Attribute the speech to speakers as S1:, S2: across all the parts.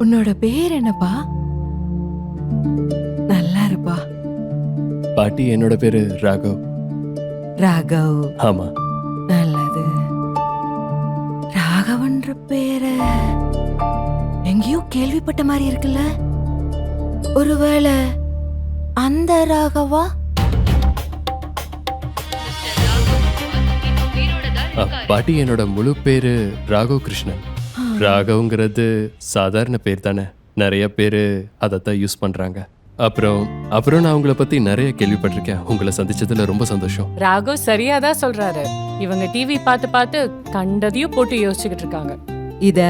S1: உன்னோட பேர் என்னப்பா? நல்லா இருப்பா.
S2: பாட்டி, என்னோட பேரு ராகவ்.
S1: ராகவ்.
S2: ஆமா.
S1: நல்லது. ராகவன்ற பேர எங்கேயோ கேள்விப்பட்ட மாதிரி இருக்குல்ல? ஒருவேளை அந்த ராகவா?
S2: பாட்டி, என்னோட முழு பேரு ராகவ் கிருஷ்ணன். ராகவ்ங்கிறது சாதாரண பேர் தானே, நிறைய பேரு அதைத்தான் யூஸ் பண்றாங்க. அப்புறம் நான் உங்களை பத்தி நிறைய கேள்விப்பட்டிருக்கேன். உங்களை சந்திச்சதுல ரொம்ப சந்தோஷம்.
S3: ராகவ் சரியாதான் சொல்றாரு. இவங்க டிவி பார்த்து பார்த்து கண்டதையும் போட்டு யோசிச்சுக்கிட்டு இருக்காங்க.
S1: இத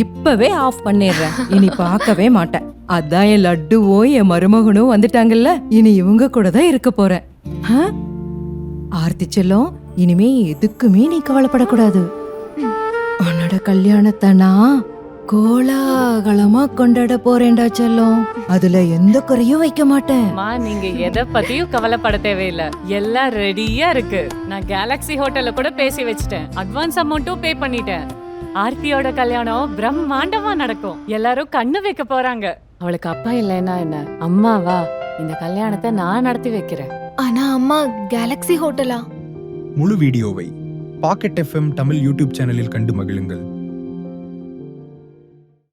S1: இப்பவே ஆஃப் பண்ணிடுறேன். இனி பார்க்கவே மாட்டேன். அதான் என் லட்டுவும் என் மருமகனும் வந்துட்டாங்கல்ல, இனி இவங்க கூட தான் இருக்க போறேன். ஆர்த்தி செல்லம், இனிமே எதுக்குமே நீ கவலைப்படக்கூடாது. உன்னோட கல்யாணத்தை நான் கோலாகலமா கொண்டாட போறேன்டா செல்லம். அதுல எந்த குறையும் வைக்க மாட்டேன்.
S3: நீங்க எதை பத்தியும் கவலைப்பட தேவையில்லை. எல்லாம் ரெடியா இருக்கு. நான் கேலக்ஸி ஹோட்டல்ல கூட பேசி வச்சுட்டேன். அட்வான்ஸ் அமௌண்ட்டும் பே பண்ணிட்டேன். ஆர்த்தியோட கல்யாணம் பிரம்மாண்டமா நடக்கும். எல்லாரும் கண்ணு வைக்க போறாங்க. அவளுக்கு அப்பா இல்லைன்னா என்ன, அம்மாவா? இந்த கல்யாணத்தை நான் நடத்தி வைக்கிறேன்.
S4: ஆனா அம்மா கேலக்ஸி ஹோட்டலா?
S5: முழு வீடியோவை பாக்கெட் FM தமிழ் யூடியூப் சேனலில் கண்டு மகிழுங்கள்.